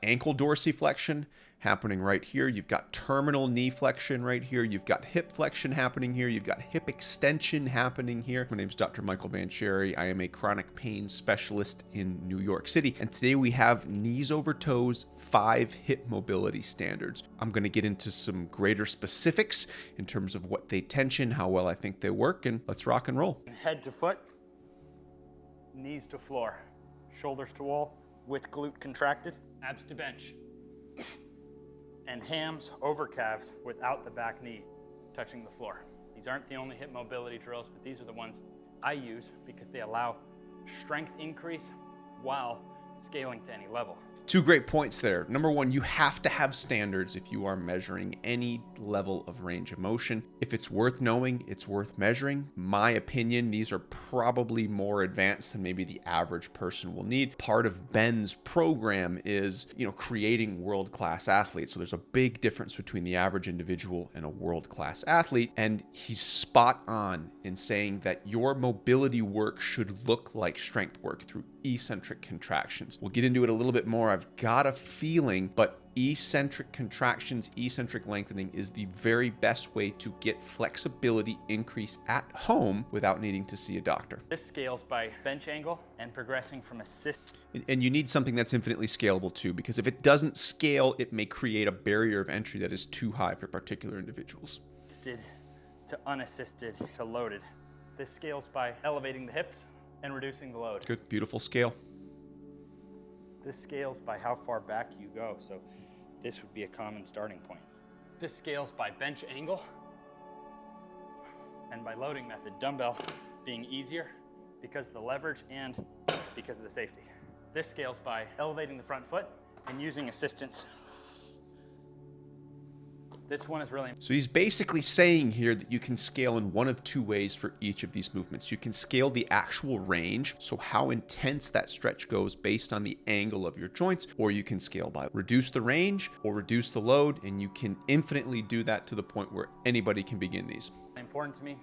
ankle dorsiflexion happening right here. You've got terminal knee flexion right here. You've got hip flexion happening here. You've got hip extension happening here. My name is Dr. Michael Bancheri. I am a chronic pain specialist in New York City. And today we have Knees Over Toes 5 hip mobility standards. I'm going to get into some greater specifics in terms of what they tension, how well I think they work, and let's rock and roll. Head to foot, knees to floor, shoulders to wall with glute contracted, abs to bench, and hams over calves without the back knee touching the floor. These aren't the only hip mobility drills, but these are the ones I use because they allow strength increase while scaling to any level. 2 great points there. Number 1, you have to have standards if you are measuring any level of range of motion. If it's worth knowing, it's worth measuring. My opinion, these are probably more advanced than maybe the average person will need. Part of Ben's program is, creating world-class athletes. So there's a big difference between the average individual and a world-class athlete. And he's spot on in saying that your mobility work should look like strength work through eccentric contractions. We'll get into it a little bit more. I've got a feeling, but eccentric contractions, eccentric lengthening is the very best way to get flexibility increase at home without needing to see a doctor. This scales by bench angle and progressing from assist. And you need something that's infinitely scalable too, because if it doesn't scale, it may create a barrier of entry that is too high for particular individuals. Assisted to unassisted to loaded. This scales by elevating the hips and reducing the load. Good, beautiful scale. This scales by how far back you go, so this would be a common starting point. This scales by bench angle and by loading method, dumbbell being easier because of the leverage and because of the safety. This scales by elevating the front foot and using assistance. This one is really... So he's basically saying here that you can scale in one of 2 ways for each of these movements. You can scale the actual range, so how intense that stretch goes based on the angle of your joints, or you can scale by reduce the range or reduce the load, and you can infinitely do that to the point where anybody can begin these. Important to me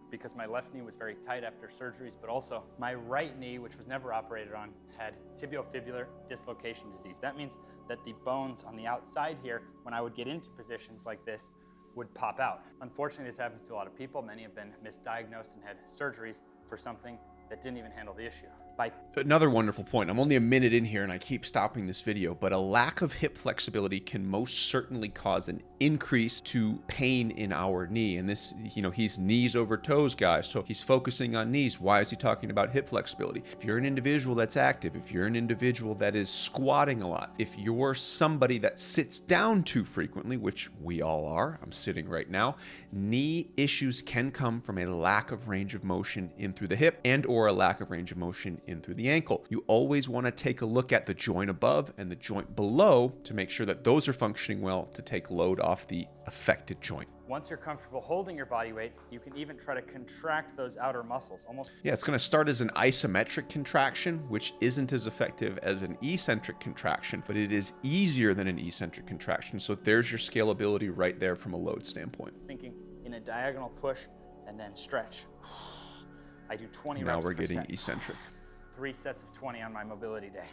because my left knee was very tight after surgeries, but also my right knee, which was never operated on, had tibiofibular dislocation disease. That means that the bones on the outside here, when I would get into positions like this, would pop out. Unfortunately, this happens to a lot of people. Many have been misdiagnosed and had surgeries for something that didn't even handle the issue. Another wonderful point. I'm only a minute in here and I keep stopping this video, but a lack of hip flexibility can most certainly cause an increase to pain in our knee. And this, he's knees over toes guy, so he's focusing on knees. Why is he talking about hip flexibility? If you're an individual that's active, if you're an individual that is squatting a lot, if you're somebody that sits down too frequently, which we all are, I'm sitting right now, knee issues can come from a lack of range of motion in through the hip and or a lack of range of motion in through the ankle. You always want to take a look at the joint above and the joint below to make sure that those are functioning well to take load off the affected joint. Once you're comfortable holding your body weight, you can even try to contract those outer muscles almost. Yeah, it's going to start as an isometric contraction, which isn't as effective as an eccentric contraction, but it is easier than an eccentric contraction. So there's your scalability right there from a load standpoint. Thinking in a diagonal push and then stretch. I do 20 reps Now we're per getting set. eccentric. 3 sets of 20 on my mobility day.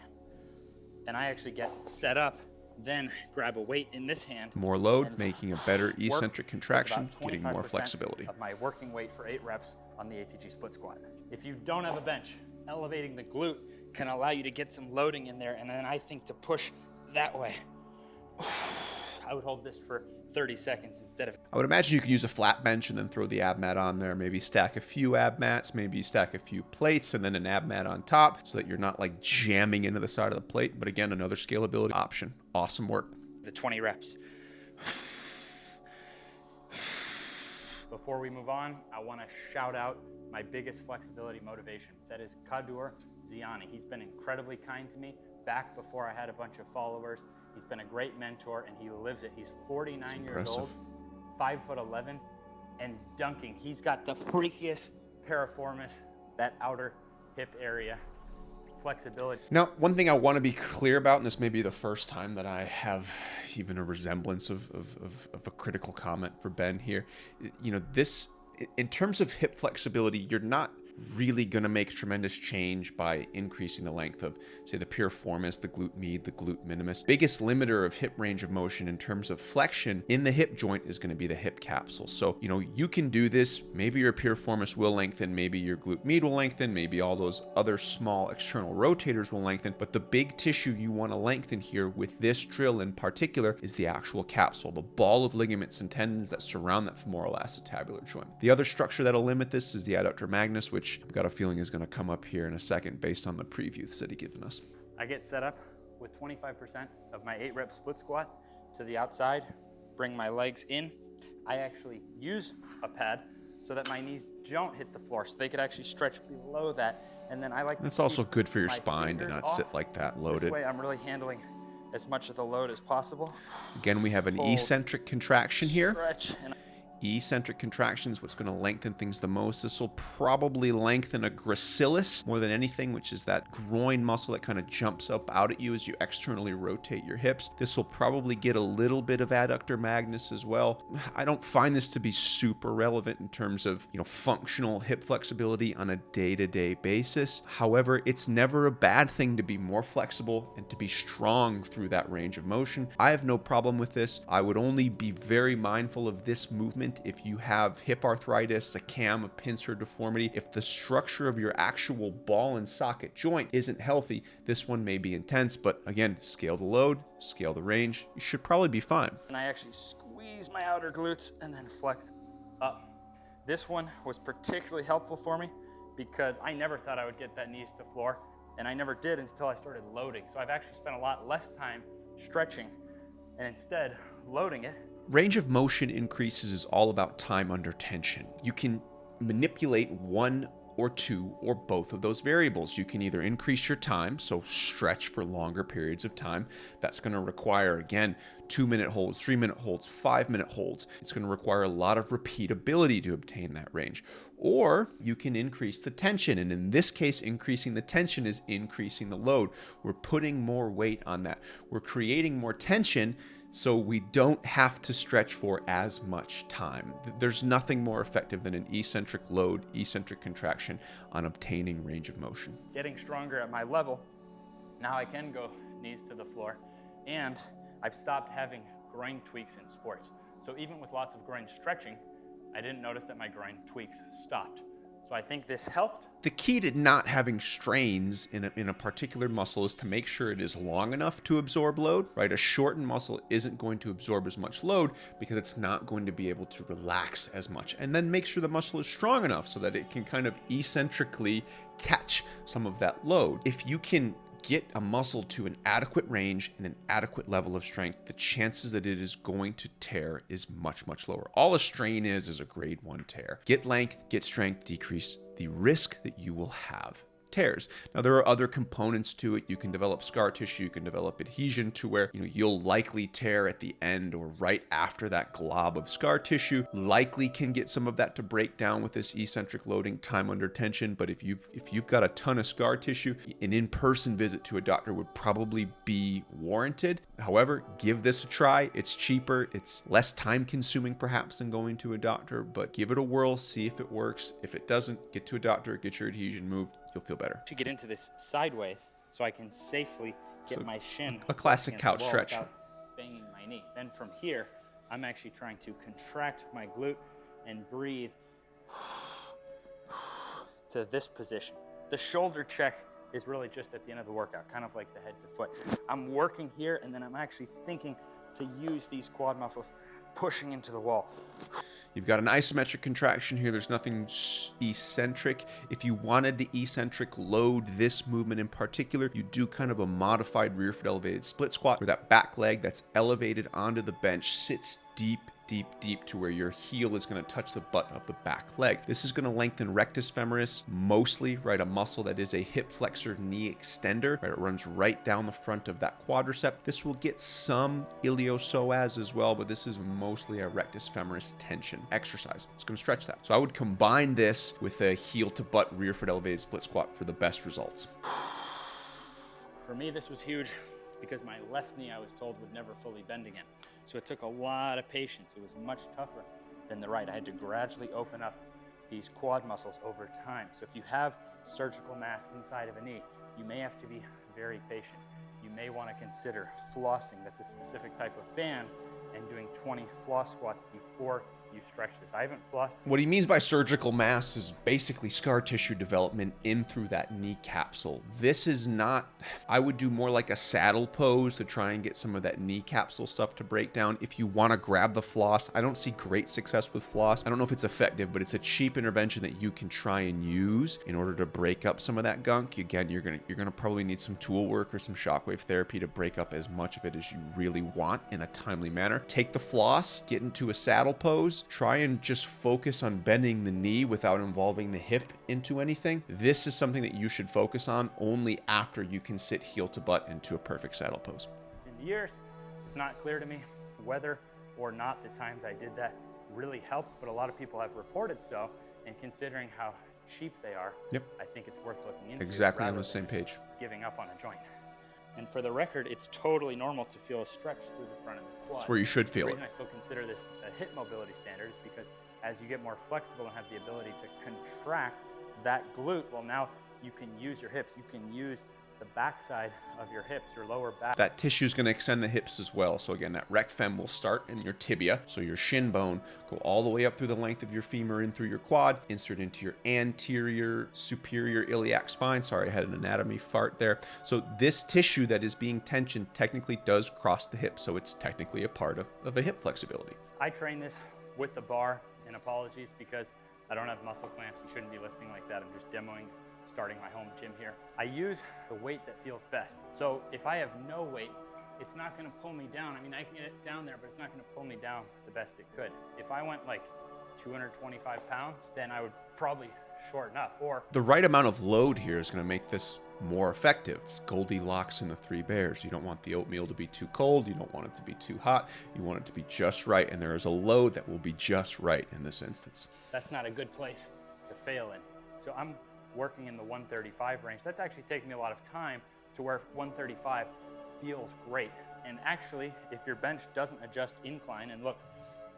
And I actually get set up, then grab a weight in this hand. More load, making a better eccentric contraction, getting more 25% flexibility. of my working weight for 8 reps on the ATG split squat. If you don't have a bench, elevating the glute can allow you to get some loading in there, and then I think to push that way. I would hold this for 30 seconds instead of... I would imagine you could use a flat bench and then throw the ab mat on there, maybe stack a few ab mats, maybe stack a few plates and then an ab mat on top so that you're not like jamming into the side of the plate. But again, another scalability option. Awesome work. The 20 reps. Before we move on, I want to shout out my biggest flexibility motivation. That is Kadur Ziani. He's been incredibly kind to me back before I had a bunch of followers. He's been a great mentor and he lives it. He's 49 years old, 5'11", and dunking. He's got the freakiest piriformis, that outer hip area, flexibility. Now, one thing I want to be clear about, and this may be the first time that I have even a resemblance of a critical comment for Ben here. This, in terms of hip flexibility, you're not really going to make tremendous change by increasing the length of, say, the piriformis, the glute med, the glute minimus. Biggest limiter of hip range of motion in terms of flexion in the hip joint is going to be the hip capsule. So, you know, you can do this. Maybe your piriformis will lengthen, maybe your glute med will lengthen, maybe all those other small external rotators will lengthen, but the big tissue you want to lengthen here with this drill in particular is the actual capsule, the ball of ligaments and tendons that surround that femoral acetabular joint. The other structure that'll limit this is the adductor magnus, which I've got a feeling is going to come up here in a second based on the previews that he's given us. I get set up with 25% of my 8-rep split squat to the outside, bring my legs in. I actually use a pad so that my knees don't hit the floor, so they could actually stretch below that. And then I like to That's also good for your spine to not sit like that loaded. This way I'm really handling as much of the load as possible. Again, we have an eccentric contraction here. Stretch, and Eccentric contraction is what's going to lengthen things the most. This will probably lengthen a gracilis more than anything, which is that groin muscle that kind of jumps up out at you as you externally rotate your hips. This will probably get a little bit of adductor magnus as well. I don't find this to be super relevant in terms of, you know, functional hip flexibility on a day-to-day basis. However, it's never a bad thing to be more flexible and to be strong through that range of motion. I have no problem with this. I would only be very mindful of this movement if you have hip arthritis, a cam, a pincer deformity. If the structure of your actual ball and socket joint isn't healthy, this one may be intense, but again, scale the load, scale the range, you should probably be fine. And I actually squeeze my outer glutes and then flex up. This one was particularly helpful for me because I never thought I would get that knees to floor, and I never did until I started loading. So I've actually spent a lot less time stretching and instead loading it. Range of motion increases is all about time under tension. You can manipulate one or two or both of those variables. You can either increase your time, so stretch for longer periods of time. That's going to require, again, 2-minute holds, 3-minute holds, 5-minute holds. It's going to require a lot of repeatability to obtain that range. Or you can increase the tension, and in this case, increasing the tension is increasing the load. We're putting more weight on that. We're creating more tension so we don't have to stretch for as much time. There's nothing more effective than an eccentric load, eccentric contraction on obtaining range of motion. Getting stronger at my level, now I can go knees to the floor, and I've stopped having groin tweaks in sports. So even with lots of groin stretching, I didn't notice that my groin tweaks stopped. So I think this helped. The key to not having strains in a particular muscle is to make sure it is long enough to absorb load, right? A shortened muscle isn't going to absorb as much load because it's not going to be able to relax as much. And then make sure the muscle is strong enough so that it can kind of eccentrically catch some of that load. If you can get a muscle to an adequate range and an adequate level of strength, the chances that it is going to tear is much, much lower. All a strain is a grade 1 tear. Get length, get strength, decrease the risk that you will have tears. Now, there are other components to it. You can develop scar tissue, you can develop adhesion to where, you know, you'll likely tear at the end or right after that glob of scar tissue. Likely can get some of that to break down with this eccentric loading, time under tension. But if you've got a ton of scar tissue, an in-person visit to a doctor would probably be warranted. However, give this a try. It's cheaper, it's less time consuming perhaps than going to a doctor, but give it a whirl, see if it works. If it doesn't, get to a doctor, get your adhesion moved. You'll feel better. To get into this sideways so I can safely get my shin. A classic couch stretch. Without banging my knee. Then from here, I'm actually trying to contract my glute and breathe to this position. The shoulder check is really just at the end of the workout, kind of like the head to foot. I'm working here, and then I'm actually thinking to use these quad muscles pushing into the wall. You've got an isometric contraction here. There's nothing eccentric. If you wanted to eccentric load this movement in particular, you do kind of a modified rear foot elevated split squat where that back leg that's elevated onto the bench sits deep to where your heel is going to touch the butt of the back leg. This is going to lengthen rectus femoris mostly, right? A muscle that is a hip flexor knee extender, right? It runs right down the front of that quadricep. This will get some iliopsoas as well, but this is mostly a rectus femoris tension exercise. It's going to stretch that. So I would combine this with a heel to butt rear foot elevated split squat for the best results. For me, this was huge because my left knee, I was told, would never fully bend again. So it took a lot of patience. It was much tougher than the right. I had to gradually open up these quad muscles over time. So if you have surgical mass inside of a knee, you may have to be very patient. You may want to consider flossing. That's a specific type of band, and doing 20 floss squats before you stretch this. I haven't flossed. What he means by surgical mass is basically scar tissue development in through that knee capsule. This is not, I would do more like a saddle pose to try and get some of that knee capsule stuff to break down. If you want to grab the floss, I don't see great success with floss. I don't know if it's effective, but it's a cheap intervention that you can try and use in order to break up some of that gunk. Again, you're gonna probably need some tool work or some shockwave therapy to break up as much of it as you really want in a timely manner. Take the floss, get into a saddle pose, try and just focus on bending the knee without involving the hip into anything. This is something that you should focus on only after you can sit heel to butt into a perfect saddle pose. It's in the years. It's not clear to me whether or not the times I did that really helped, but a lot of people have reported so, and considering how cheap they are, I think it's worth looking into. Exactly on the same page. Giving up on a joint. And for the record, it's totally normal to feel a stretch through the front of the quad. That's where you should feel it. The reason I still consider this a hip mobility standard is because as you get more flexible and have the ability to contract that glute, well, now you can use your hips. You can use the backside of your hips, your lower back. That tissue is going to extend the hips as well. So again, that rec fem will start in your tibia. So your shin bone, go all the way up through the length of your femur in through your quad, insert into your anterior superior iliac spine. Sorry, I had an anatomy fart there. So this tissue that is being tensioned technically does cross the hip. So it's technically a part of a hip flexibility. I train this with the bar, and apologies because I don't have muscle clamps. You shouldn't be lifting like that. I'm just demoing starting my home gym here. I use the weight that feels best. So if I have no weight, it's not gonna pull me down. I mean, I can get it down there, but it's not gonna pull me down the best it could. If I went like 225 pounds, then I would probably shorten up. Or the right amount of load here is gonna make this more effective. It's Goldilocks in the three bears. You don't want the oatmeal to be too cold. You don't want it to be too hot. You want it to be just right. And there is a load that will be just right in this instance. That's not a good place to fail in. So I'm working in the 135 range. That's actually taken me a lot of time to where 135 feels great. And actually, if your bench doesn't adjust incline, and look,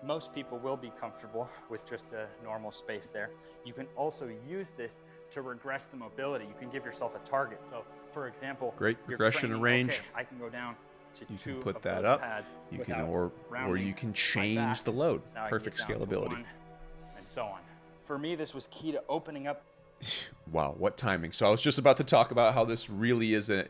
most people will be comfortable with just a normal space there. You can also use this to regress the mobility. You can give yourself a target. So for example, great progression and range. Okay, I can go down to you two can put of that those up. pads You can or you can change the load. Perfect scalability. And so on. For me, this was key to opening up. Wow, what timing. So I was just about to talk about how this really is an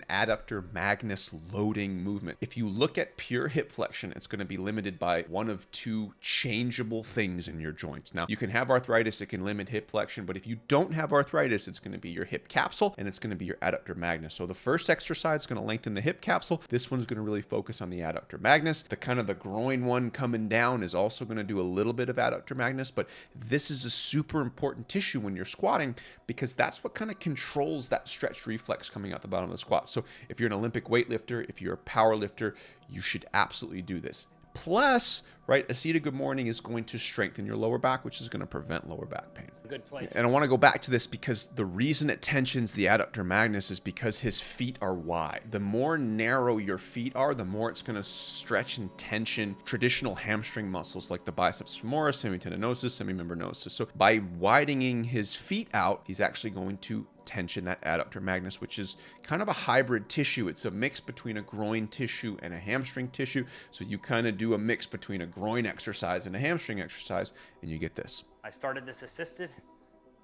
adductor magnus loading movement. If you look at pure hip flexion, it's going to be limited by one of two changeable things in your joints. Now, you can have arthritis, it can limit hip flexion, but if you don't have arthritis, it's going to be your hip capsule and it's going to be your adductor magnus. So the first exercise is going to lengthen the hip capsule. This one's going to really focus on the adductor magnus. The kind of the groin one coming down is also going to do a little bit of adductor magnus, but this is a super important tissue when you're squatting, because that's what kind of controls that stretch reflex coming out the bottom of the squat. So if you're an Olympic weightlifter, if you're a power lifter, you should absolutely do this. Plus, right, Asita Good Morning is going to strengthen your lower back, which is going to prevent lower back pain. Good place. And I want to go back to this because the reason it tensions the adductor magnus is because his feet are wide. The more narrow your feet are, the more it's going to stretch and tension traditional hamstring muscles like the biceps femoris, semitendinosus, semimembranosus. So by widening his feet out, he's actually going to tension that adductor magnus, which is kind of a hybrid tissue. It's a mix between a groin tissue and a hamstring tissue. So you kind of do a mix between a groin exercise and a hamstring exercise, and you get this. I started this assisted.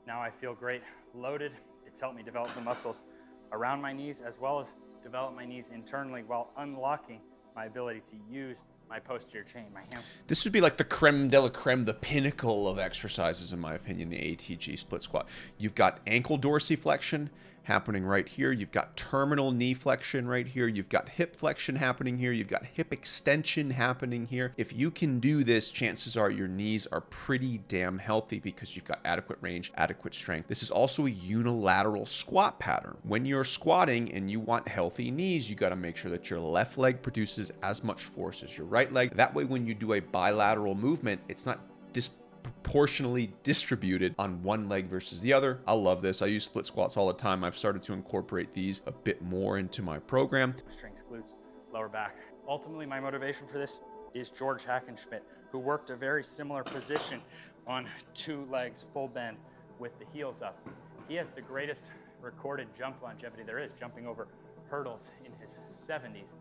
Now I feel great, loaded. It's helped me develop the muscles around my knees as well as develop my knees internally while unlocking my ability to use my posterior chain, my hamstring. This would be like the creme de la creme, the pinnacle of exercises, in my opinion, the ATG split squat. You've got ankle dorsiflexion happening right here. You've got terminal knee flexion right here. You've got hip flexion happening here. You've got hip extension happening here. If you can do this, chances are your knees are pretty damn healthy because you've got adequate range, adequate strength. This is also a unilateral squat pattern. When you're squatting and you want healthy knees, you got to make sure that your left leg produces as much force as your right leg. That way, when you do a bilateral movement, it's not proportionally distributed on one leg versus the other. I love this. I use split squats all the time. I've started to incorporate these a bit more into my program. Strengths, glutes, lower back. Ultimately, my motivation for this is George Hackenschmidt, who worked a very similar position on 2 legs, full bend with the heels up. He has the greatest recorded jump longevity there is, jumping over hurdles in his 70s.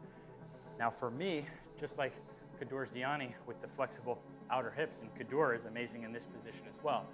Now for me, just like Kaddour Ziani with the flexible outer hips, and Kaddour is amazing in this position as well,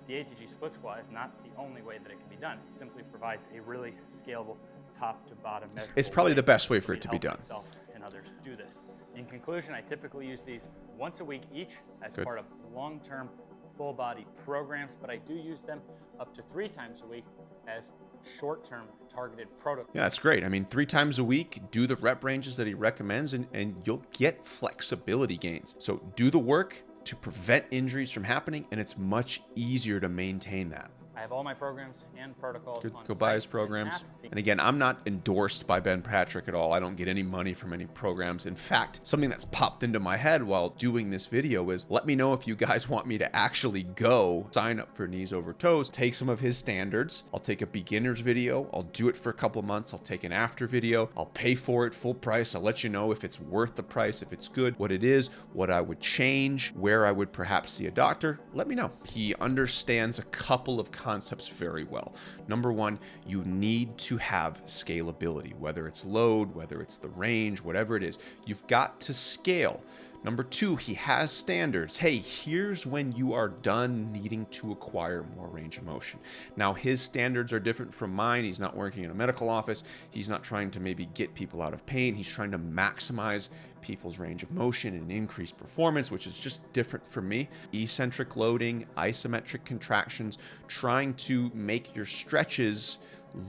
the ATG split squat is not the only way that it can be done. It simply provides a really scalable top to bottom measure. It's probably the best way for it to be done. Myself and others do this. In conclusion, I typically use these once a week each as Good. part of long-term full body programs, but I do use them up to 3 times a week as short-term targeted protocols. Yeah, that's great. I mean, 3 times a week, do the rep ranges that he recommends, and you'll get flexibility gains. So do the work to prevent injuries from happening, and it's much easier to maintain that. I have all my programs and protocols on Go buy his site programs. and And again, I'm not endorsed by Ben Patrick at all. I don't get any money from any programs. In fact, something that's popped into my head while doing this video is, let me know if you guys want me to actually go sign up for Knees Over Toes, take some of his standards. I'll take a beginner's video. I'll do it for a couple of months. I'll take an after video. I'll pay for it full price. I'll let you know if it's worth the price, if it's good, what it is, what I would change, where I would perhaps see a doctor. Let me know. He understands a couple of concepts very well. Number one, you need to have scalability, whether it's load, whether it's the range, whatever it is, you've got to scale. Number two, he has standards. Hey, here's when you are done needing to acquire more range of motion. Now, his standards are different from mine. He's not working in a medical office. He's not trying to maybe get people out of pain. He's trying to maximize people's range of motion and increase performance, which is just different from me. Eccentric loading, isometric contractions, trying to make your stretches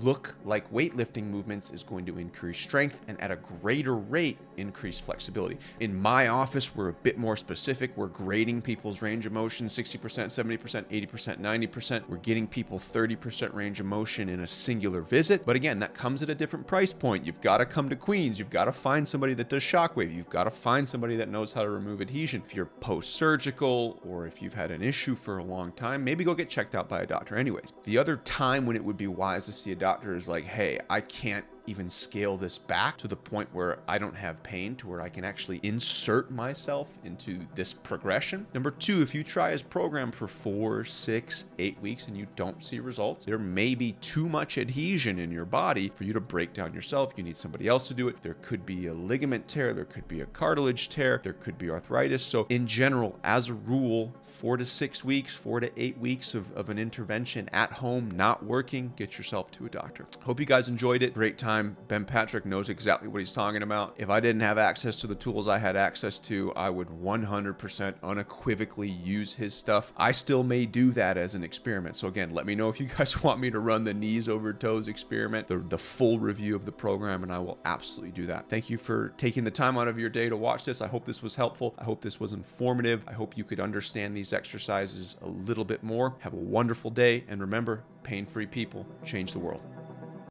look like weightlifting movements is going to increase strength and at a greater rate increase flexibility. In my office, we're a bit more specific. We're grading people's range of motion 60%, 70%, 80%, 90%. We're getting people 30% range of motion in a singular visit. But again, that comes at a different price point. You've got to come to Queens. You've got to find somebody that does shockwave. You've got to find somebody that knows how to remove adhesion. If you're post-surgical or if you've had an issue for a long time, maybe go get checked out by a doctor anyways. The other time when it would be wise to see a doctor is like, hey, I can't even scale this back to the point where I don't have pain, to where I can actually insert myself into this progression. Number two, if you try his program for 4, 6, 8 weeks and you don't see results, there may be too much adhesion in your body for you to break down yourself. You need somebody else to do it. There could be a ligament tear, there could be a cartilage tear, there could be arthritis. So in general, as a rule, 4 to 6 weeks, 4 to 8 weeks of an intervention at home not working, get yourself to a doctor. Hope you guys enjoyed it. Great time. Ben Patrick knows exactly what he's talking about. If I didn't have access to the tools I had access to, I would 100% unequivocally use his stuff. I still may do that as an experiment. So again, let me know if you guys want me to run the Knees Over Toes experiment, the full review of the program, and I will absolutely do that. Thank you for taking the time out of your day to watch this. I hope this was helpful. I hope this was informative. I hope you could understand these exercises a little bit more. Have a wonderful day, and remember, pain-free people change the world.